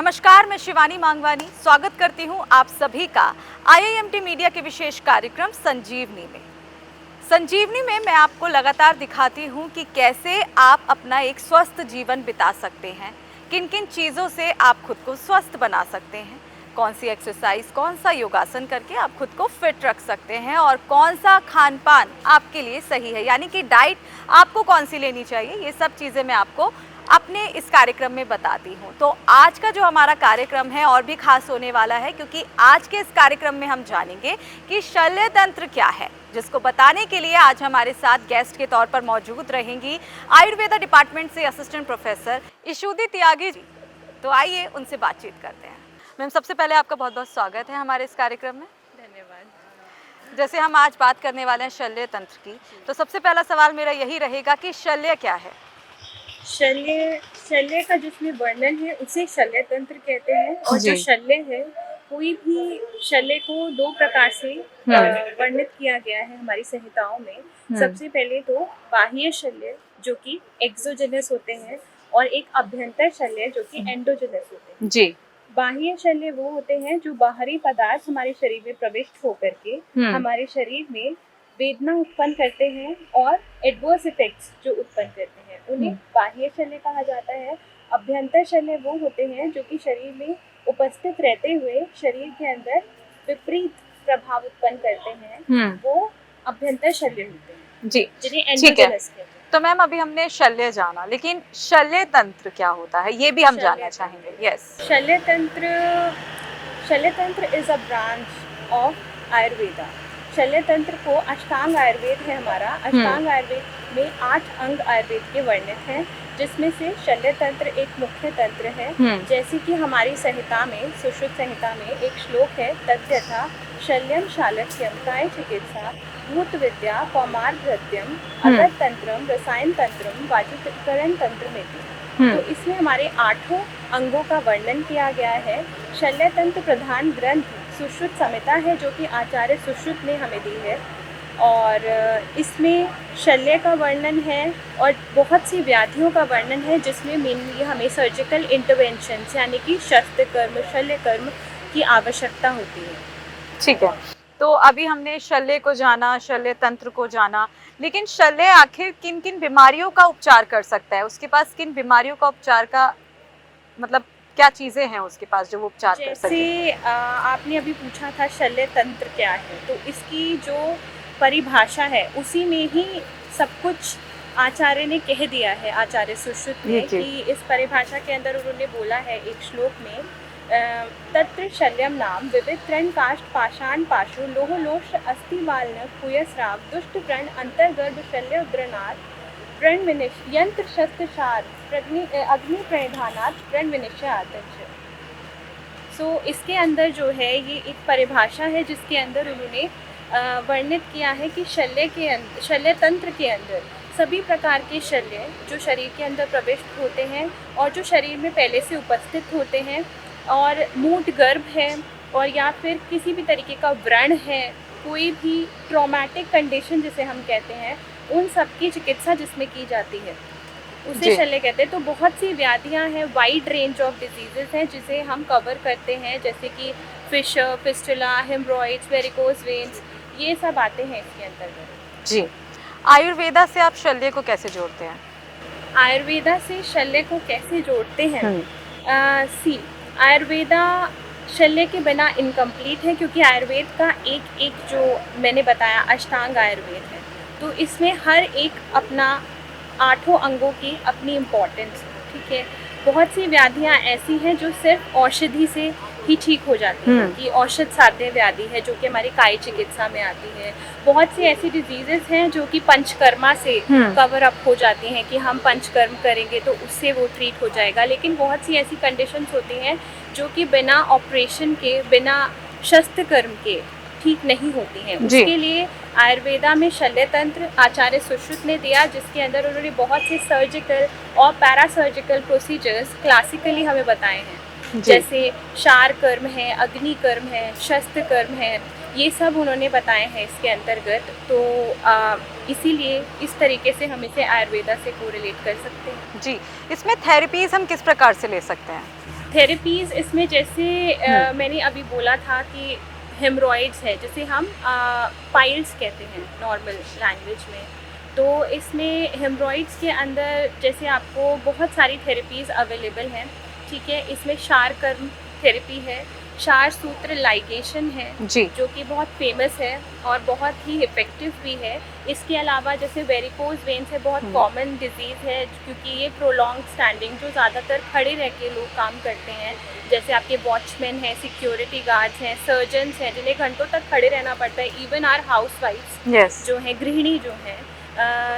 नमस्कार, मैं शिवानी मांगवानी स्वागत करती हूं आप सभी का IIMT मीडिया के विशेष कार्यक्रम संजीवनी में। संजीवनी में मैं आपको लगातार दिखाती हूं कि कैसे आप अपना एक स्वस्थ जीवन बिता सकते हैं, किन किन चीज़ों से आप खुद को स्वस्थ बना सकते हैं, कौन सी एक्सरसाइज, कौन सा योगासन करके आप खुद को फिट रख सकते हैं और कौन सा खान पान आपके लिए सही है, यानी कि डाइट आपको कौन सी लेनी चाहिए। ये सब चीज़ें मैं आपको अपने इस कार्यक्रम में बताती हूँ। तो आज का जो हमारा कार्यक्रम है और भी खास होने वाला है, क्योंकि आज के इस कार्यक्रम में हम जानेंगे कि शल्य तंत्र क्या है, जिसको बताने के लिए आज हमारे साथ गेस्ट के तौर पर मौजूद रहेंगी आयुर्वेदा डिपार्टमेंट से असिस्टेंट प्रोफेसर इशुदी त्यागी जी। तो आइए उनसे बातचीत करते हैं। मैम, सबसे पहले आपका बहुत बहुत स्वागत है हमारे इस कार्यक्रम में। धन्यवाद। जैसे हम आज बात करने वाले हैं शल्य तंत्र की, तो सबसे पहला सवाल मेरा यही रहेगा कि शल्य क्या है। शल्य का जिसमें वर्णन है उसे शल्य तंत्र कहते हैं। और जो शल्य है, कोई भी शल्य को दो प्रकार से वर्णित किया गया है हमारी संहिताओं में। सबसे पहले तो बाह्य शल्य जो कि एक्सोजेनस होते हैं, और एक अभ्यंतर शल्य जो कि एंडोजेनस होते हैं। जी। बाह्य शल्य वो होते हैं जो बाहरी पदार्थ हमारे शरीर में प्रविष्ट होकर के हमारे शरीर में वेदना उत्पन्न करते हैं और एडवर्स इफेक्ट्स जो उत्पन्न करते हैं, उन्हें बाह्य शल्य कहा जाता है। अभ्यंतर शल्य वो होते हैं जो कि शरीर में उपस्थित रहते हुए शरीर के अंदर विपरीत प्रभाव उत्पन्न करते हैं, वो अभ्यंतर शल्य होते हैं जी, जिन्हें एंडोजेनस कहते हैं। तो मैम, अभी हमने शल्य जाना, लेकिन शल्य तंत्र क्या होता है ये भी हम जानना चाहेंगे। यस, शल्य तंत्र is a branch of Ayurveda. शल्य तंत्र को अष्टांग आयुर्वेद है हमारा। अष्टांग आयुर्वेद में 8 अंग आयुर्वेद के वर्णित हैं, जिसमें से शल्य तंत्र एक मुख्य तंत्र है। जैसे कि हमारी संहिता में, सुश्रुत संहिता में एक श्लोक है, तद्यथा शल्यम शालक्यम काय चिकित्सा भूत विद्या कौमार भृत्यम अगत तंत्रम रसायन तंत्रम वाचीकरण तंत्र में। तो इसमें हमारे 8 अंगों का वर्णन किया गया है। शल्य तंत्र प्रधान ग्रंथ सुश्रुत संहिता है, जो कि आचार्य सुश्रुत ने हमें दी है, और इसमें शल्य का वर्णन है और बहुत सी व्याधियों का वर्णन है, जिसमें मेनली हमें सर्जिकल इंटरवेंशन यानी कि शस्त्र कर्म, शल्य कर्म की आवश्यकता होती है। ठीक है, तो अभी हमने शल्य को जाना, शल्य तंत्र को जाना, लेकिन शल्य आखिर किन किन बीमारियों का उपचार कर सकता है? उसके पास किन बीमारियों का उपचार का मतलब क्या चीजें हैं उसके पास जो वो उपचार कर सकते हैं? जैसे आपने अभी पूछा था शल्य तंत्र क्या है, तो इसकी जो परिभाषा है उसी में ही सब कुछ आचार्य ने कह दिया है, आचार्य सुश्रुत ने, कि इस परिभाषा के अंदर उन्होंने बोला है एक श्लोक में, तत्र शल्यम नाम विविध तृण काष्ठ पाषाण पाशु लोह लोष अस्थि वाल्न कुयस्राव दुष्ट व्रण अंतर्गर्भ शल्य उद्रनाथ व्रण विनिश यंत्र शस्त्र शार अग्नि प्रणिधानात् व्रण विनिश्चय आतंच। सो इसके अंदर जो है ये एक परिभाषा है, जिसके अंदर उन्होंने वर्णित किया है कि शल्य तंत्र के अंदर सभी प्रकार के शल्य जो शरीर के अंदर प्रविष्ट होते हैं और जो शरीर में पहले से उपस्थित होते हैं, और मूट गर्भ है, और या फिर किसी भी तरीके का व्रण है, कोई भी ट्रॉमेटिक कंडीशन जिसे हम कहते हैं, उन सब की चिकित्सा जिसमें की जाती है उसे शल्य कहते हैं। तो बहुत सी व्याधियां हैं, वाइड रेंज ऑफ डिजीजेस हैं जिसे हम कवर करते हैं, जैसे कि fissure, fistula, haemorrhoids, varicose veins, ये सब आते हैं इसके अंतर्गत। जी, आयुर्वेदा से आप शल्य को कैसे जोड़ते हैं? आयुर्वेदा से शल्य को कैसे जोड़ते हैं? आयुर्वेदा शल्य के बिना इनकम्प्लीट है, क्योंकि आयुर्वेद का एक जो मैंने बताया अष्टांग आयुर्वेद है, तो इसमें हर एक अपना 8 अंगों की अपनी इम्पोर्टेंस है। ठीक है, बहुत सी व्याधियाँ ऐसी हैं जो सिर्फ औषधि से ही ठीक हो जाती है, कि औषध साध्य व्याधि है जो कि हमारी काय चिकित्सा में आती है। बहुत सी ऐसी डिजीजेस हैं जो कि पंचकर्मा से कवर अप हो जाती हैं, कि हम पंचकर्म करेंगे तो उससे वो ट्रीट हो जाएगा। लेकिन बहुत सी ऐसी कंडीशंस होती हैं जो कि बिना ऑपरेशन के, बिना शस्त्र कर्म के ठीक नहीं होती हैं। उसके लिए आयुर्वेदा में शल्य तंत्र आचार्य सुश्रुत ने दिया, जिसके अंदर उन्होंने बहुत से सर्जिकल और पैरासर्जिकल प्रोसीजर्स क्लासिकली हमें बताए हैं, जैसे शार कर्म है, अग्नि कर्म है, शस्त्र कर्म है, ये सब उन्होंने बताए हैं इसके अंतर्गत। तो इसीलिए इस तरीके से हम इसे आयुर्वेदा से कोरिलेट कर सकते हैं। जी, इसमें थेरेपीज हम किस प्रकार से ले सकते हैं? थेरेपीज़ इसमें जैसे मैंने अभी बोला था कि हेमरॉइड्स है, जिसे हम पाइल्स कहते हैं नॉर्मल लैंग्वेज में। तो इसमें हेमरॉइड्स के अंदर जैसे आपको बहुत सारी थेरेपीज़ अवेलेबल हैं, ठीक है। इसमें क्षारकर्म थेरेपी है, क्षार सूत्र लाइगेशन है जी। जो कि बहुत फेमस है और बहुत ही इफ़ेक्टिव भी है। इसके अलावा जैसे वेरिकोज वेन्स है, बहुत कॉमन डिजीज़ है क्योंकि ये प्रोलॉन्ग स्टैंडिंग, जो ज़्यादातर खड़े रह के लोग काम करते हैं, जैसे आपके वॉचमैन हैं, सिक्योरिटी गार्ड्स हैं, सर्जन्स हैं, जिन्हें घंटों तक खड़े रहना पड़ता है, इवन आर हाउसवाइफ्स जो हैं, गृहिणी जो हैं,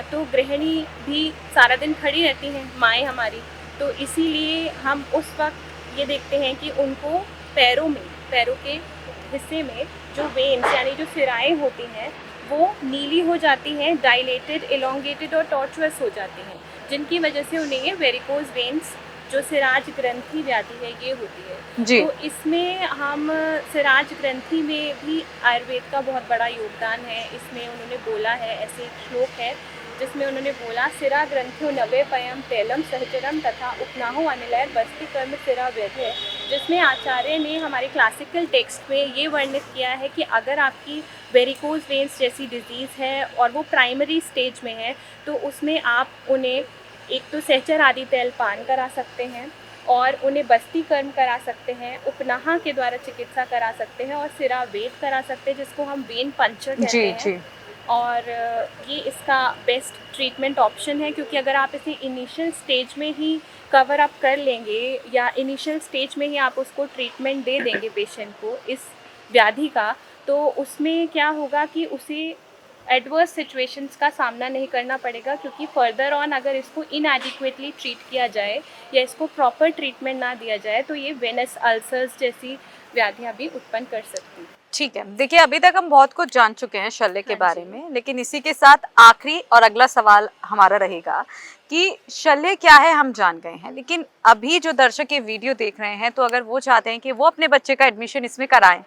तो गृहिणी भी सारा दिन खड़ी रहती हैं, माएँ हमारी। तो इसीलिए हम उस वक्त ये देखते हैं कि उनको पैरों के हिस्से में जो वेन्स यानी जो सिराएँ होती हैं वो नीली हो जाती हैं, डायलेटेड, इलोंगेटेड और टॉर्चुअस हो जाती हैं, जिनकी वजह से उन्हें ये वेरिकोज वेन्स जो सिराज ग्रंथि व्याधि है ये होती है जी। तो इसमें हम सिराज ग्रंथि में भी आयुर्वेद का बहुत बड़ा योगदान है। इसमें उन्होंने बोला है, ऐसे एक श्लोक है जिसमें उन्होंने बोला, सिरा ग्रंथ्यो नवे पयम तैलम सहचरम तथा उपनाहो अनिलयर बस्ती कर्म सिरा व्यधे, जिसमें आचार्य ने हमारे क्लासिकल टेक्स्ट में ये वर्णित किया है कि अगर आपकी वेरिकोज वेन्स जैसी डिजीज़ है और वो प्राइमरी स्टेज में है तो उसमें आप उन्हें एक तो सहचर आदि तैल पान करा सकते हैं और उन्हें बस्ती कर्म करा सकते हैं, उपनाहा के द्वारा चिकित्सा करा सकते हैं और सिरा वेद करा सकते हैं, जिसको हम वेन पंचर कहते हैं। जी। और ये इसका बेस्ट ट्रीटमेंट ऑप्शन है क्योंकि अगर आप इसे इनिशियल स्टेज में ही कवर अप कर लेंगे या इनिशियल स्टेज में ही आप उसको ट्रीटमेंट दे देंगे पेशेंट को इस व्याधि का, तो उसमें क्या होगा कि उसे एडवर्स सिचुएशंस का सामना नहीं करना पड़ेगा, क्योंकि फर्दर ऑन अगर इसको इनएडिक्वेटली ट्रीट किया जाए या इसको प्रॉपर ट्रीटमेंट ना दिया जाए तो ये वेनस अल्सर्स जैसी व्याधियाँ भी उत्पन्न कर सकती हैं। ठीक है, देखिए अभी तक हम बहुत कुछ जान चुके हैं शल्य के हाँ बारे में, लेकिन इसी के साथ आखिरी और अगला सवाल हमारा रहेगा कि शल्य क्या है हम जान गए हैं, लेकिन अभी जो दर्शक ये वीडियो देख रहे हैं तो अगर वो चाहते हैं कि वो अपने बच्चे का एडमिशन इसमें कराएं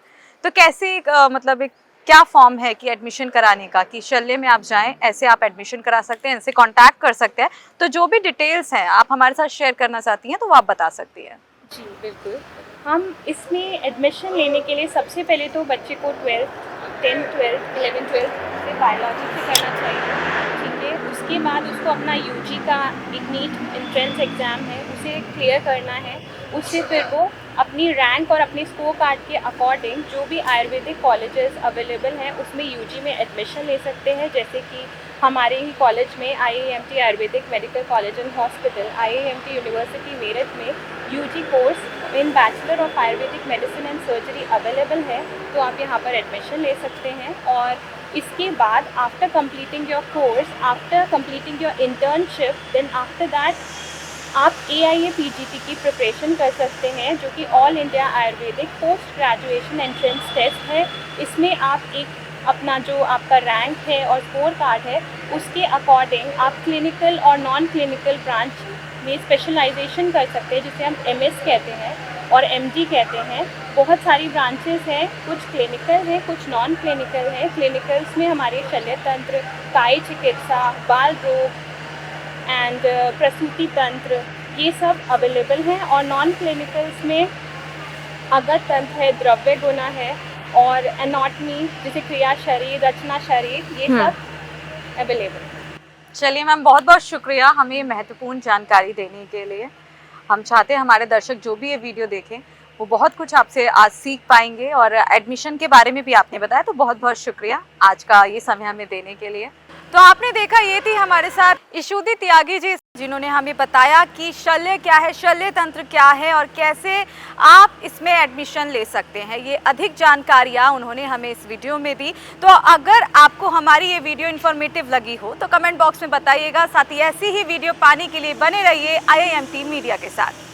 तो कैसे मतलब एक क्या फॉर्म है कि एडमिशन कराने का, कि शल्य में आप जाएं, ऐसे आप एडमिशन करा सकते हैं, इनसे कांटेक्ट कर सकते हैं, तो जो भी डिटेल्स हैं आप हमारे साथ शेयर करना चाहती हैं तो वो आप बता सकती हैं। जी बिल्कुल, हम इसमें एडमिशन लेने के लिए सबसे पहले तो बच्चे को 12th, 10th, 12th, 11th, 12th से बायोलॉजी से करना चाहिए, ठीक है। उसके बाद उसको अपना यूजी का एक नीट एंट्रेंस एग्ज़ाम है उसे क्लियर करना है। उससे फिर वो अपनी रैंक और अपने स्कोर कार्ड के अकॉर्डिंग जो भी आयुर्वेदिक कॉलेजेस अवेलेबल हैं उसमें यूजी में एडमिशन ले सकते हैं, जैसे कि हमारे ही कॉलेज में IIMT Ayurvedic medical college and hospital, IIMT university Meerut में UG course in bachelor of Ayurvedic medicine and surgery available है, तो आप यहाँ पर एडमिशन ले सकते हैं। और इसके बाद after completing your course, after completing your internship, then after that आप AIA PGT की प्रिपरेशन कर सकते हैं, जो कि all India Ayurvedic post graduation entrance test है। इसमें आप एक अपना जो आपका रैंक है और स्कोर कार्ड है उसके अकॉर्डिंग आप क्लिनिकल और नॉन क्लिनिकल ब्रांच में स्पेशलाइजेशन कर सकते हैं, जिसे हम MS कहते हैं और MD कहते हैं। बहुत सारी ब्रांचेस हैं, कुछ क्लिनिकल हैं, कुछ नॉन क्लिनिकल हैं। क्लिनिकल्स में हमारे शल्य तंत्र, काय चिकित्सा, बाल रोग एंड प्रसूति तंत्र, ये सब अवेलेबल हैं। और नॉन क्लिनिकल्स में अगत तंत्र है, द्रव्य गुना है और एनाटॉमी जैसे क्रिया शरीर, रचना शरीर, ये सब अवेलेबल है। चलिए मैम, बहुत बहुत शुक्रिया हमें महत्वपूर्ण जानकारी देने के लिए। हम चाहते हैं हमारे दर्शक जो भी ये वीडियो देखें वो बहुत कुछ आपसे आज सीख पाएंगे, और एडमिशन के बारे में भी आपने बताया, तो बहुत बहुत शुक्रिया आज का ये समय हमें देने के लिए। तो आपने देखा, ये थी हमारे साथ इशुदी त्यागी जी, जिन्होंने हमें बताया कि शल्य क्या है, शल्य तंत्र क्या है और कैसे आप इसमें एडमिशन ले सकते हैं। ये अधिक जानकारियाँ उन्होंने हमें इस वीडियो में दी। तो अगर आपको हमारी ये वीडियो इन्फॉर्मेटिव लगी हो तो कमेंट बॉक्स में बताइएगा। साथ ही ऐसी ही वीडियो पाने के लिए बने रहिए IIMT मीडिया के साथ।